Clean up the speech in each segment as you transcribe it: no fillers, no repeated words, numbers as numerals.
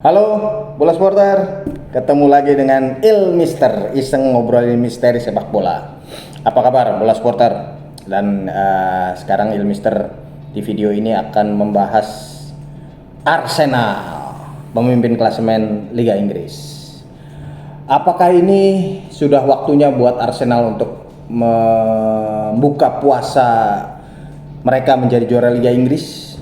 Halo, bola supporter. Ketemu lagi dengan Mister, iseng ngobrolin misteri sepak bola. Apa kabar bola supporter? Dan sekarang Mister di video ini akan membahas Arsenal, pemimpin klasemen Liga Inggris. Apakah ini sudah waktunya buat Arsenal untuk membuka puasa mereka menjadi juara Liga Inggris?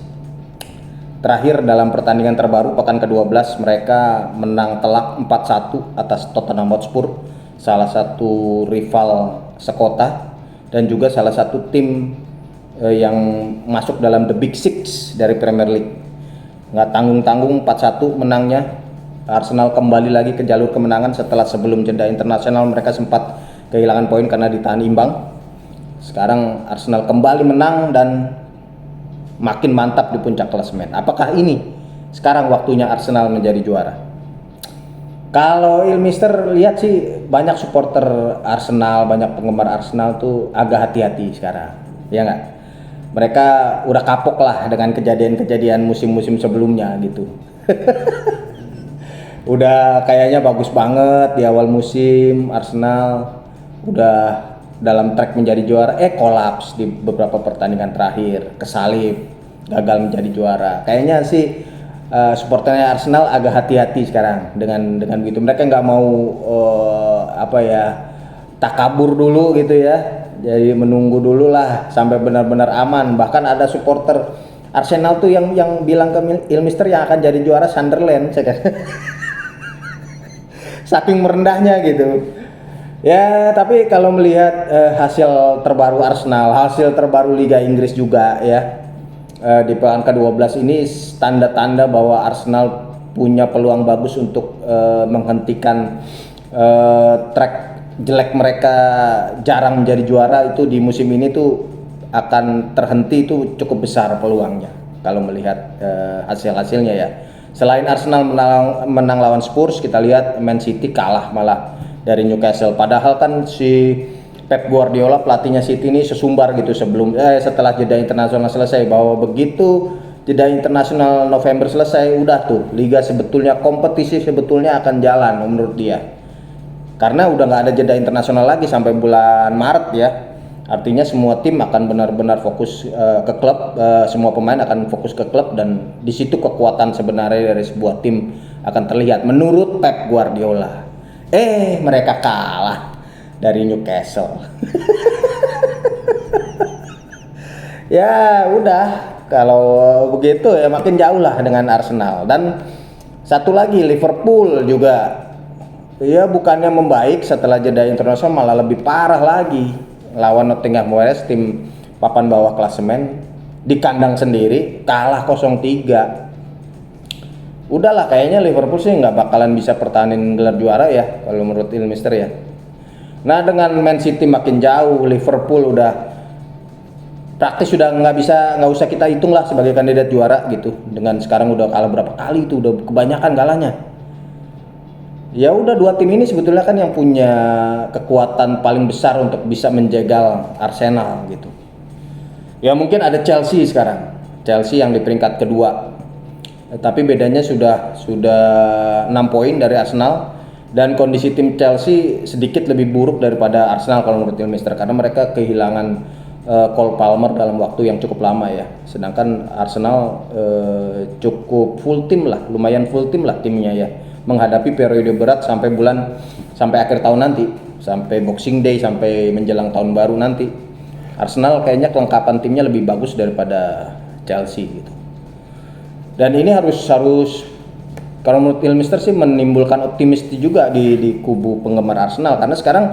Terakhir dalam pertandingan terbaru pekan ke-12 mereka menang telak 4-1 atas Tottenham Hotspur, salah satu rival sekota dan juga salah satu tim yang masuk dalam the Big Six dari Premier League. Nggak tanggung-tanggung 4-1 menangnya. Arsenal kembali lagi ke jalur kemenangan setelah sebelum jeda internasional mereka sempat kehilangan poin karena ditahan imbang. Sekarang Arsenal kembali menang dan makin mantap di puncak klasemen. Apakah ini sekarang waktunya Arsenal menjadi juara? Kalau Mister lihat sih banyak supporter Arsenal, banyak penggemar Arsenal tuh agak hati-hati sekarang, ya nggak? Mereka udah kapok lah dengan kejadian-kejadian musim-musim sebelumnya gitu. Udah kayaknya bagus banget di awal musim Arsenal, udah dalam track menjadi juara, kolaps di beberapa pertandingan terakhir, kesalip, gagal menjadi juara. Kayaknya sih supporternya Arsenal agak hati-hati sekarang dengan begitu. Mereka nggak mau takabur dulu gitu ya. Jadi menunggu dulu lah sampai benar-benar aman. Bahkan ada supporter Arsenal tuh yang bilang ke Mister yang akan jadi juara Sunderland, saking merendahnya gitu. Ya, tapi kalau melihat hasil terbaru Arsenal, hasil terbaru Liga Inggris juga ya, di pekan ke-12 ini tanda-tanda bahwa Arsenal punya peluang bagus untuk menghentikan track jelek mereka jarang menjadi juara itu di musim ini tuh akan terhenti itu cukup besar peluangnya kalau melihat hasil-hasilnya ya. Selain Arsenal menang lawan Spurs, kita lihat Man City kalah malah dari Newcastle. Padahal kan si Pep Guardiola pelatihnya City ini sesumbar gitu setelah jeda internasional selesai bahwa begitu jeda internasional November selesai udah tuh liga sebetulnya kompetisi sebetulnya akan jalan menurut dia. Karena udah nggak ada jeda internasional lagi sampai bulan Maret ya. Artinya semua tim akan benar-benar fokus ke klub, semua pemain akan fokus ke klub dan di situ kekuatan sebenarnya dari sebuah tim akan terlihat menurut Pep Guardiola. Mereka kalah dari Newcastle. Ya udah, kalau begitu ya makin jauh lah dengan Arsenal. Dan satu lagi Liverpool juga, ya bukannya membaik setelah jeda internasional malah lebih parah lagi. Lawan Nottingham Forest, tim papan bawah klasemen, di kandang sendiri kalah 0-3. Udahlah kayaknya Liverpool sih nggak bakalan bisa pertahanin gelar juara ya kalau menurut Mister ya. Nah dengan Man City makin jauh, Liverpool udah praktis sudah nggak usah kita hitung lah sebagai kandidat juara gitu. Dengan sekarang udah kalah berapa kali itu udah kebanyakan kalahnya. Ya udah dua tim ini sebetulnya kan yang punya kekuatan paling besar untuk bisa menjegal Arsenal gitu. Ya mungkin ada Chelsea sekarang. Chelsea yang di peringkat kedua. Tapi bedanya sudah 6 poin dari Arsenal dan kondisi tim Chelsea sedikit lebih buruk daripada Arsenal kalau menurut Mister karena mereka kehilangan Cole Palmer dalam waktu yang cukup lama ya. Sedangkan Arsenal cukup full tim lah, lumayan full tim lah timnya ya. Menghadapi periode berat sampai akhir tahun nanti, sampai Boxing Day, sampai menjelang tahun baru nanti. Arsenal kayaknya kelengkapan timnya lebih bagus daripada Chelsea gitu. Dan ini harus kalau menurut Mister sih menimbulkan optimis juga di kubu penggemar Arsenal karena sekarang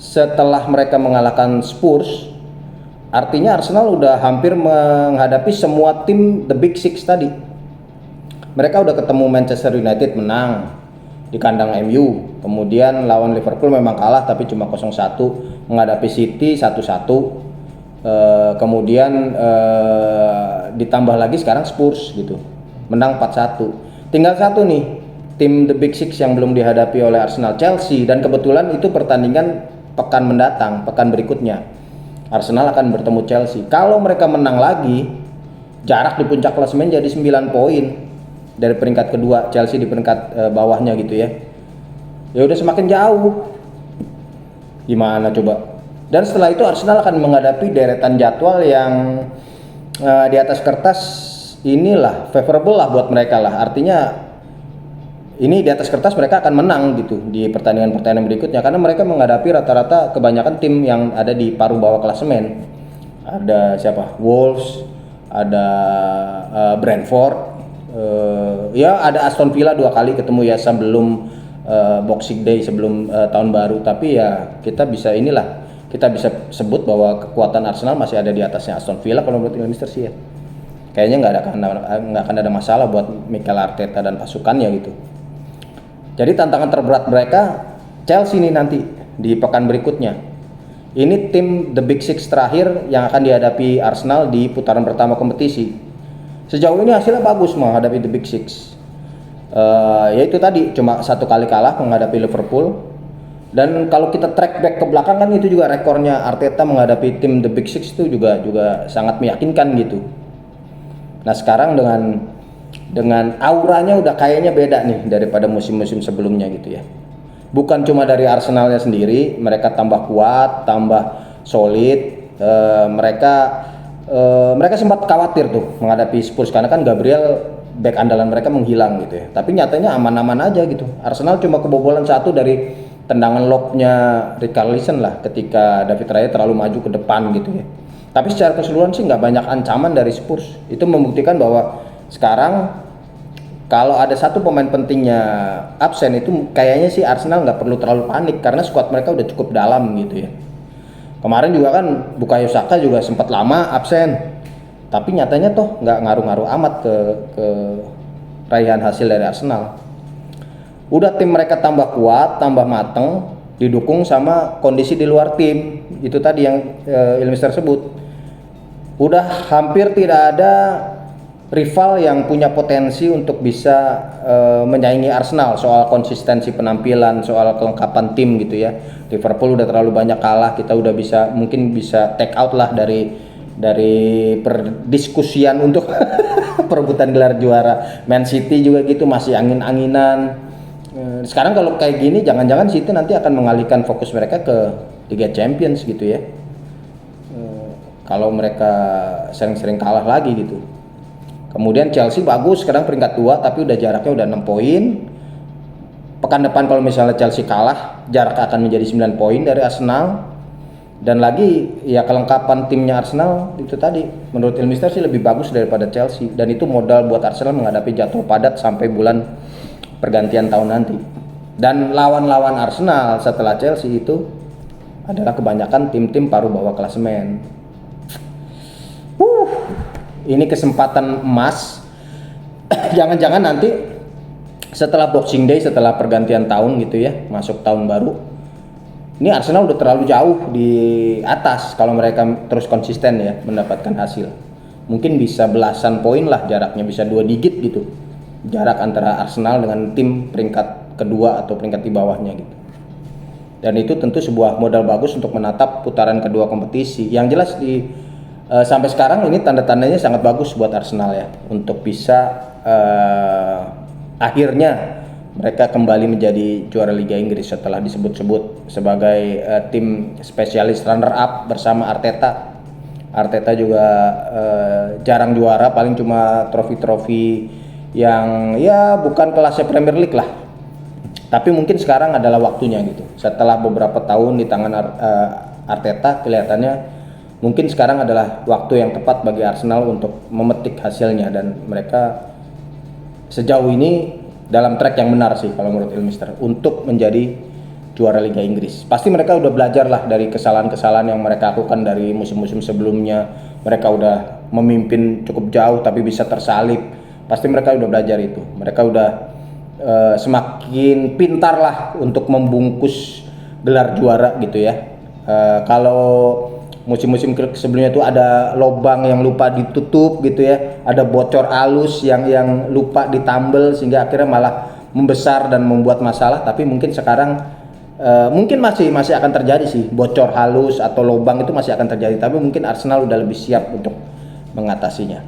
setelah mereka mengalahkan Spurs, artinya Arsenal udah hampir menghadapi semua tim the Big Six tadi. Mereka udah ketemu Manchester United menang di kandang MU, kemudian lawan Liverpool memang kalah tapi cuma 0-1, menghadapi City 1-1, kemudian ditambah lagi sekarang Spurs gitu, menang 4-1. Tinggal satu nih tim the Big Six yang belum dihadapi oleh Arsenal, Chelsea, dan kebetulan itu pertandingan pekan mendatang, pekan berikutnya Arsenal akan bertemu Chelsea. Kalau mereka menang lagi, jarak di puncak klasemen jadi 9 poin. dari peringkat kedua, Chelsea di peringkat bawahnya gitu ya. Ya udah semakin jauh. Gimana coba? Dan setelah itu Arsenal akan menghadapi deretan jadwal yang di atas kertas inilah favorable lah buat mereka lah. Artinya ini di atas kertas mereka akan menang gitu di pertandingan-pertandingan berikutnya karena mereka menghadapi rata-rata kebanyakan tim yang ada di paruh bawah klasemen. Ada siapa? Wolves, ada Brentford, ya ada Aston Villa 2 kali ketemu ya sebelum Boxing Day, sebelum tahun baru. Tapi ya kita bisa sebut bahwa kekuatan Arsenal masih ada di atasnya Aston Villa kalau menurut Mister sih ya. Kayaknya nggak akan ada masalah buat Mikel Arteta dan pasukannya gitu. Jadi tantangan terberat mereka Chelsea ini nanti di pekan berikutnya. Ini tim The Big Six terakhir yang akan dihadapi Arsenal di putaran pertama kompetisi. Sejauh ini hasilnya bagus menghadapi The Big Six. Yaitu tadi cuma 1 kali kalah menghadapi Liverpool. Dan kalau kita track back ke belakang kan itu juga rekornya Arteta menghadapi tim The Big Six itu juga sangat meyakinkan gitu. Nah sekarang dengan auranya udah kayaknya beda nih daripada musim-musim sebelumnya gitu ya. Bukan cuma dari Arsenalnya sendiri, mereka tambah kuat, tambah solid. Mereka sempat khawatir tuh menghadapi Spurs karena kan Gabriel back andalan mereka menghilang gitu ya. Tapi nyatanya aman-aman aja gitu. Arsenal cuma kebobolan 1 dari tendangan lobnya Richarlison lah ketika David Raya terlalu maju ke depan gitu ya. Tapi secara keseluruhan sih nggak banyak ancaman dari Spurs. Itu membuktikan bahwa sekarang kalau ada satu pemain pentingnya absen itu kayaknya sih Arsenal nggak perlu terlalu panik karena skuad mereka udah cukup dalam gitu ya. Kemarin juga kan Bukayo Saka juga sempat lama absen, tapi nyatanya toh nggak ngaruh-ngaruh amat ke raihan hasil dari Arsenal. Udah tim mereka tambah kuat, tambah mateng, didukung sama kondisi di luar tim. Itu tadi yang Ilmister sebut. Udah hampir tidak ada rival yang punya potensi untuk bisa menyaingi Arsenal soal konsistensi penampilan, soal kelengkapan tim gitu ya. Liverpool udah terlalu banyak kalah, kita udah mungkin bisa take out lah dari perdiskusian untuk perebutan gelar juara. Man City juga gitu masih angin-anginan. Sekarang kalau kayak gini jangan-jangan City nanti akan mengalihkan fokus mereka ke Liga Champions gitu ya. Kalau mereka sering-sering kalah lagi gitu. Kemudian Chelsea bagus sekarang peringkat 2 tapi udah jaraknya udah 6 poin. Pekan depan kalau misalnya Chelsea kalah, jarak akan menjadi 9 poin dari Arsenal. Dan lagi ya kelengkapan timnya Arsenal itu tadi menurut Ilmister sih lebih bagus daripada Chelsea dan itu modal buat Arsenal menghadapi jadwal padat sampai bulan pergantian tahun nanti. Dan lawan-lawan Arsenal setelah Chelsea itu adalah kebanyakan tim-tim paruh bawah klasemen. Ini kesempatan emas. Jangan-jangan nanti setelah Boxing Day, setelah pergantian tahun gitu ya, masuk tahun baru, ini Arsenal udah terlalu jauh di atas kalau mereka terus konsisten ya mendapatkan hasil. Mungkin bisa belasan poin lah jaraknya, bisa 2 digit gitu jarak antara Arsenal dengan tim peringkat kedua atau peringkat di bawahnya gitu. Dan itu tentu sebuah modal bagus untuk menatap putaran kedua kompetisi. Yang jelas sampai sekarang ini tanda-tandanya sangat bagus buat Arsenal ya untuk bisa akhirnya mereka kembali menjadi juara Liga Inggris setelah disebut-sebut sebagai tim spesialis runner up bersama Arteta. Arteta juga jarang juara, paling cuma trofi-trofi yang ya bukan kelasnya Premier League lah. Tapi mungkin sekarang adalah waktunya gitu. Setelah beberapa tahun di tangan Arteta kelihatannya mungkin sekarang adalah waktu yang tepat bagi Arsenal untuk memetik hasilnya dan mereka sejauh ini dalam track yang benar sih kalau menurut Ilmister untuk menjadi juara Liga Inggris. Pasti mereka udah belajar lah dari kesalahan-kesalahan yang mereka lakukan dari musim-musim sebelumnya. Mereka udah memimpin cukup jauh tapi bisa tersalip. Pasti mereka udah belajar itu. Mereka udah semakin pintar lah untuk membungkus gelar juara gitu ya. Kalau musim-musim sebelumnya itu ada lobang yang lupa ditutup gitu ya, ada bocor halus yang lupa ditambal sehingga akhirnya malah membesar dan membuat masalah. Tapi mungkin sekarang mungkin masih akan terjadi sih bocor halus atau lobang itu masih akan terjadi, tapi mungkin Arsenal udah lebih siap untuk mengatasinya.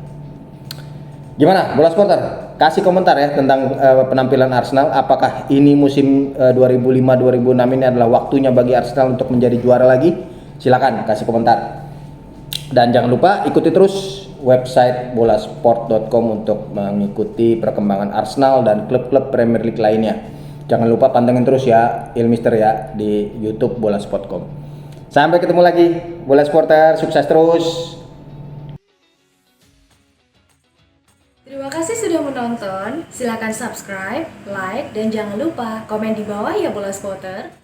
Gimana bola supporter? kasih komentar ya tentang penampilan Arsenal. Apakah ini musim 2005-2006 ini adalah waktunya bagi Arsenal untuk menjadi juara lagi? Silakan kasih komentar. Dan jangan lupa ikuti terus website bolasport.com untuk mengikuti perkembangan Arsenal dan klub-klub Premier League lainnya. Jangan lupa pantengin terus ya Ilmister ya di YouTube bolasport.com. Sampai ketemu lagi, Bola Supporter, sukses terus. Terima kasih sudah menonton. Silakan subscribe, like, dan jangan lupa komen di bawah ya Bola Supporter.